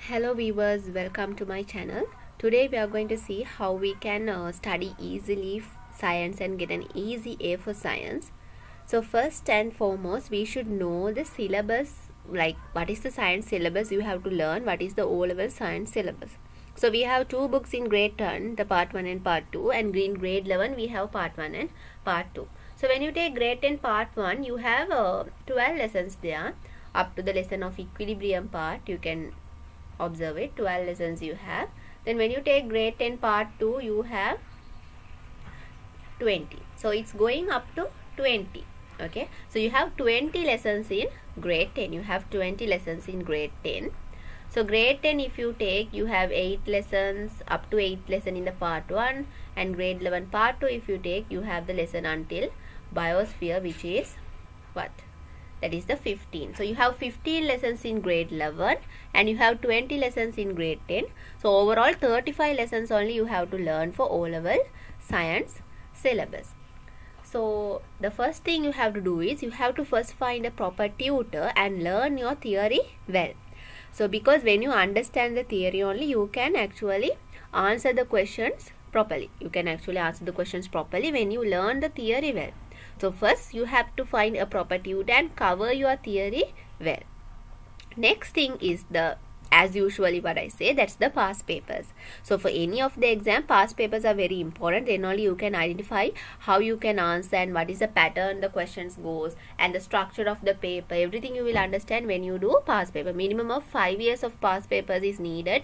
Hello viewers, welcome to my channel. Today we are going to see how we can study easily science and get an easy A for science. So first and foremost, we should know the syllabus, like what is the science syllabus you have to learn, what is the O-level science syllabus. So we have two books in grade 10, the part 1 and part 2, and in grade 11 we have part 1 and part 2. So when you take grade 10 part 1, you have 12 lessons there up to the lesson of equilibrium part. You can observe it, 12 lessons you have. Then when you take grade 10 part 2, you have 20. So it's going up to 20. Okay, so you have 20 lessons in grade 10. You have 20 lessons in grade 10. So grade 10, if you take, you have 8 lessons, up to 8 lesson in the part 1, and grade 11 part 2, if you take, you have the lesson until biosphere, which is what? That is the 15. So you have 15 lessons in grade 11 and you have 20 lessons in grade 10. So overall 35 lessons only you have to learn for O-level science syllabus. So the first thing you have to do is you have to first find a proper tutor and learn your theory well. So because when you understand the theory only, you can actually answer the questions properly. You can actually answer the questions properly when you learn the theory well. So first you have to find a proper tutor and cover your theory well. Next thing is the, as usually what I say, that's the past papers. So for any of the exam, past papers are very important. Then only you can identify how you can answer and what is the pattern the questions goes and the structure of the paper. Everything you will understand when you do past paper. Minimum of 5 years of past papers is needed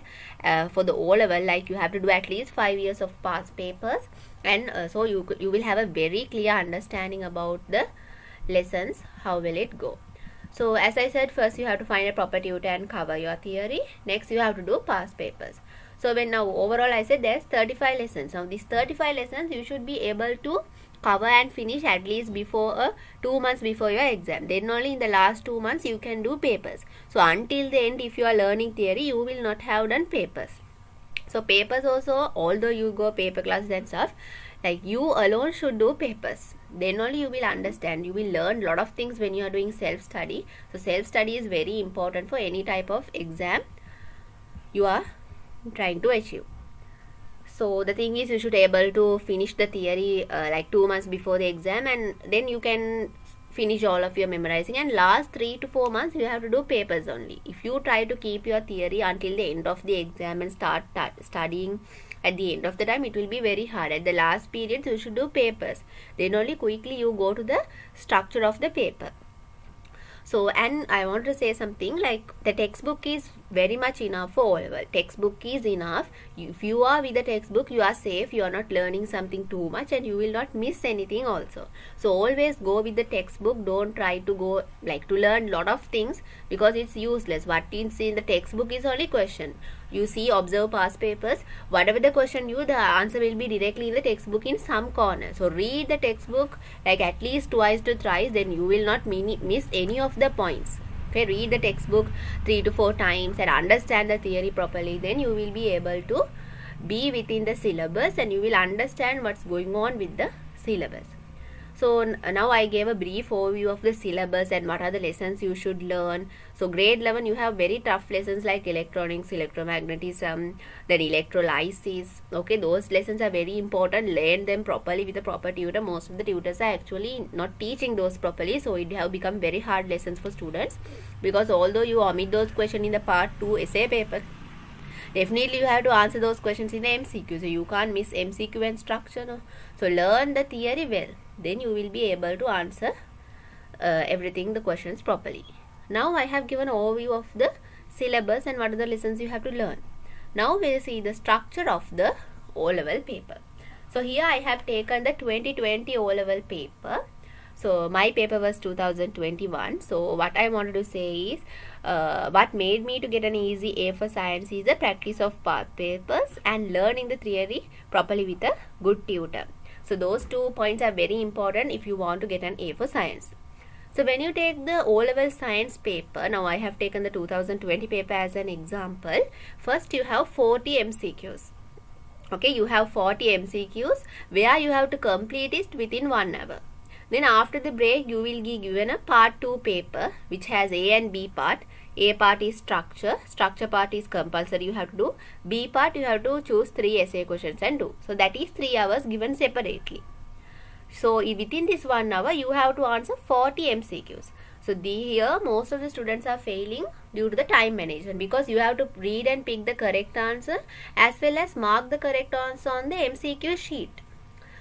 for the O-level. Like you have to do at least 5 years of past papers. And so you will have a very clear understanding about the lessons, how will it go. So as I said, first you have to find a proper tutor and cover your theory. Next you have to do past papers. So when now overall I said there's 35 lessons. Now these 35 lessons you should be able to cover and finish at least before 2 months before your exam. Then only in the last 2 months you can do papers. So until the end, if you are learning theory, you will not have done papers. So papers also, although you go paper classes and stuff, like you alone should do papers. Then only you will understand. You will learn a lot of things when you are doing self-study. So self-study is very important for any type of exam you are trying to achieve. So the thing is, you should be able to finish the theory like 2 months before the exam, and then you can finish all of your memorizing, and last 3 to 4 months you have to do papers only. If you try to keep your theory until the end of the exam and start studying at the end of the time, it will be very hard. At the last period you should do papers. Then only quickly you go to the structure of the paper. So, and I want to say something, like the textbook is very much enough for O-level. Textbook is enough. If you are with the textbook, you are safe. You are not learning something too much and you will not miss anything also. So always go with the textbook. Don't try to go like to learn lot of things because it's useless. What is in the textbook is only question. You see, observe past papers. Whatever the question the answer will be directly in the textbook in some corner. So read the textbook like at least twice to thrice. Then you will not miss any of the points. Okay, read the textbook 3 to 4 times and understand the theory properly. Then you will be able to be within the syllabus and you will understand what's going on with the syllabus. So now I gave a brief overview of the syllabus and what are the lessons you should learn. So grade 11 you have very tough lessons like electronics, electromagnetism, then electrolysis. Okay, those lessons are very important. Learn them properly with a proper tutor. Most of the tutors are actually not teaching those properly, so it have become very hard lessons for students, because although you omit those questions in the part 2 essay paper, definitely you have to answer those questions in the MCQ. So you can't miss MCQ and structure. No? So learn the theory well. Then you will be able to answer everything, the questions properly. Now I have given an overview of the syllabus and what are the lessons you have to learn. Now we will see the structure of the O-level paper. So here I have taken the 2020 O-level paper. So my paper was 2021. So what I wanted to say is what made me to get an easy A for science is the practice of past papers and learning the theory properly with a good tutor. So those 2 points are very important if you want to get an A for science. So when you take the O-level science paper, now I have taken the 2020 paper as an example. First you have 40 MCQs. Okay, you have 40 MCQs where you have to complete it within 1 hour. Then after the break you will be given a part 2 paper which has A and B part. A part is structure. Structure part is compulsory, you have to do. B part you have to choose 3 essay questions and do. So that is 3 hours given separately. So within this 1 hour you have to answer 40 MCQs. So here most of the students are failing due to the time management, because you have to read and pick the correct answer as well as mark the correct answer on the MCQ sheet.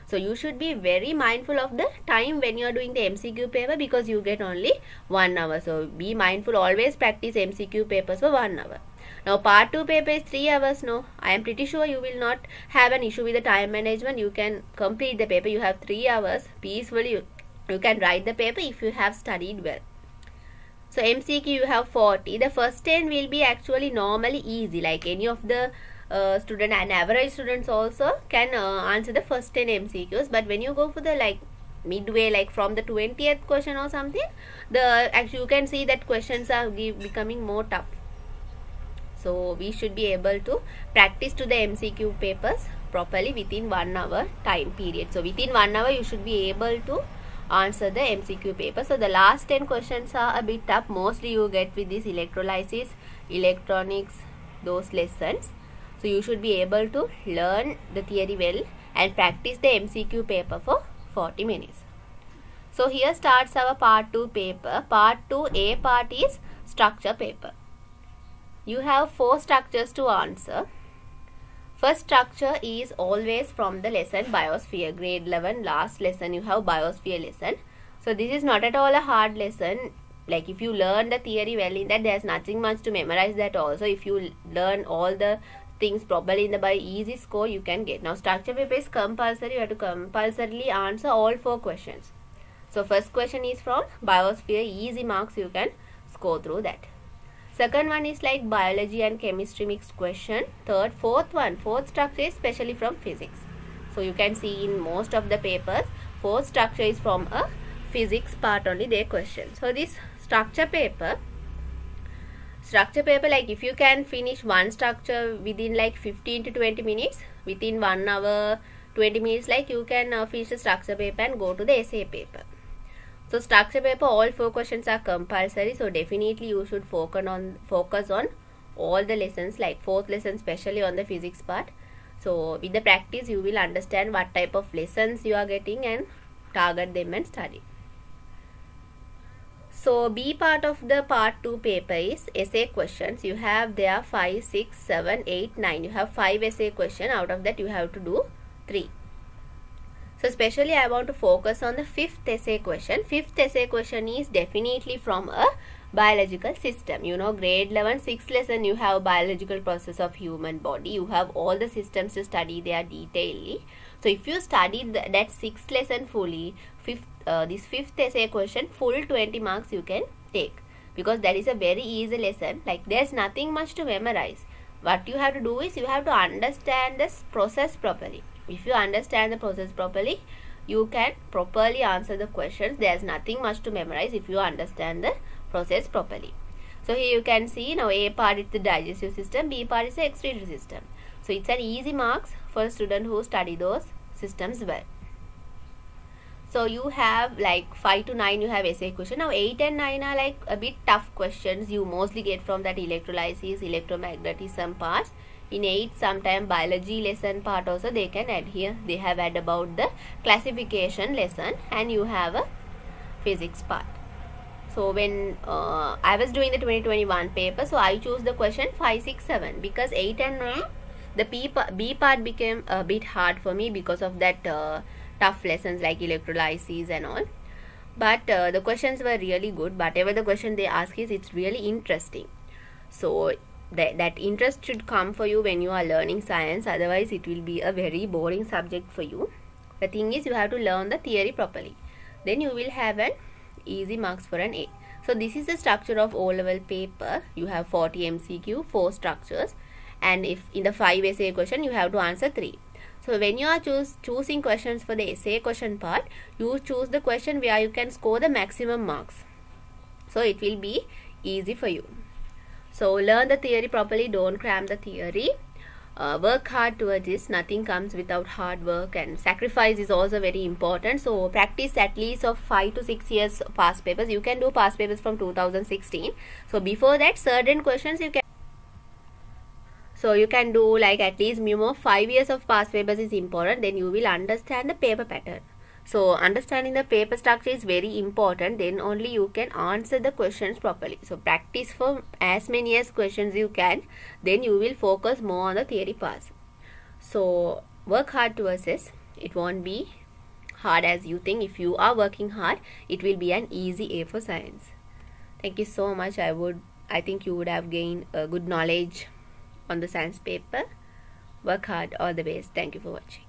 So you should be very mindful of the time when you are doing the MCQ paper, because you get only 1 hour. So be mindful, always practice MCQ papers for 1 hour. Now part 2 paper is 3 hours. No, I am pretty sure you will not have an issue with the time management. You can complete the paper. You have 3 hours peacefully. You can write the paper if you have studied well. So MCQ you have 40. The first 10 will be actually normally easy, like any of the student and average students also can answer the first 10 MCQs. But when you go for the like midway, like from the 20th question or something, actually you can see that questions are becoming more tough. So we should be able to practice to the MCQ papers properly within 1 hour time period. So within 1 hour you should be able to answer the MCQ paper. So the last 10 questions are a bit tough. Mostly you get with this electrolysis, electronics, those lessons. So you should be able to learn the theory well and practice the MCQ paper for 40 minutes. So here starts our part 2 paper. Part 2 A part is structure paper. You have 4 structures to answer. First structure is always from the lesson Biosphere, grade 11 last lesson you have Biosphere lesson. So this is not at all a hard lesson. Like if you learn the theory well in that, there's nothing much to memorize that also. If you learn all the things properly in the by easy score you can get. Now structure paper is compulsory. You have to compulsorily answer all 4 questions. So first question is from Biosphere, easy marks, you can score through that. Second one is like biology and chemistry mixed question. Fourth structure is specially from physics. So you can see in most of the papers, fourth structure is from a physics part only their question. So this structure paper, like if you can finish one structure within like 15 to 20 minutes, within 1 hour 20 minutes, like you can finish the structure paper and go to the essay paper. So structure paper, all 4 questions are compulsory. So definitely you should focus on all the lessons, like 4th lesson especially on the physics part. So with the practice you will understand what type of lessons you are getting and target them and study. So B part of the part 2 paper is essay questions. You have there 5, 6, 7, 8, 9. You have 5 essay questions. Out of that you have to do 3. So especially I want to focus on the 5th essay question. 5th essay question is definitely from a biological system. You know, grade 11 6th lesson you have biological process of human body. You have all the systems to study there detailedly. So if you study that 6th lesson fully, this 5th essay question full 20 marks you can take, because that is a very easy lesson. Like there's nothing much to memorize. What you have to do is you have to understand this process properly. If you understand the process properly, you can properly answer the questions. There's nothing much to memorize if you understand the process properly. So here you can see now A part is the digestive system, B part is the excretory system. So it's an easy marks for a student who study those systems well. So you have like 5 to 9 you have essay question. Now 8 and 9 are like a bit tough questions. You mostly get from that electrolysis, electromagnetism parts. In 8 sometime biology lesson part also they can add here. They have add about the classification lesson, and you have a physics part. So when I was doing the 2021 paper, so I chose the question 5, 6, 7 because 8 and 9 the B part became a bit hard for me because of that tough lessons like electrolysis and all. But the questions were really good. Whatever the question they ask is, it's really interesting. So that interest should come for you when you are learning science. Otherwise it will be a very boring subject for you. The thing is you have to learn the theory properly, then you will have an easy marks for an A. So this is the structure of O-level paper. You have 40 MCQ, 4 structures, and if in the 5 essay question you have to answer 3. So when you are choosing questions for the essay question part, you choose the question where you can score the maximum marks. So it will be easy for you. So learn the theory properly, don't cram the theory. work hard towards this. Nothing comes without hard work, and sacrifice is also very important. So practice at least of 5 to 6 years past papers. You can do past papers from 2016. So before that, certain questions you can. So you can do like at least minimum 5 years of past papers is important. Then you will understand the paper pattern. So understanding the paper structure is very important. Then only you can answer the questions properly. So practice for as many as questions you can. Then you will focus more on the theory parts. So work hard towards this. It won't be hard as you think. If you are working hard, it will be an easy A for science. Thank you so much. I think you would have gained a good knowledge on the science paper. Work hard. All the best. Thank you for watching.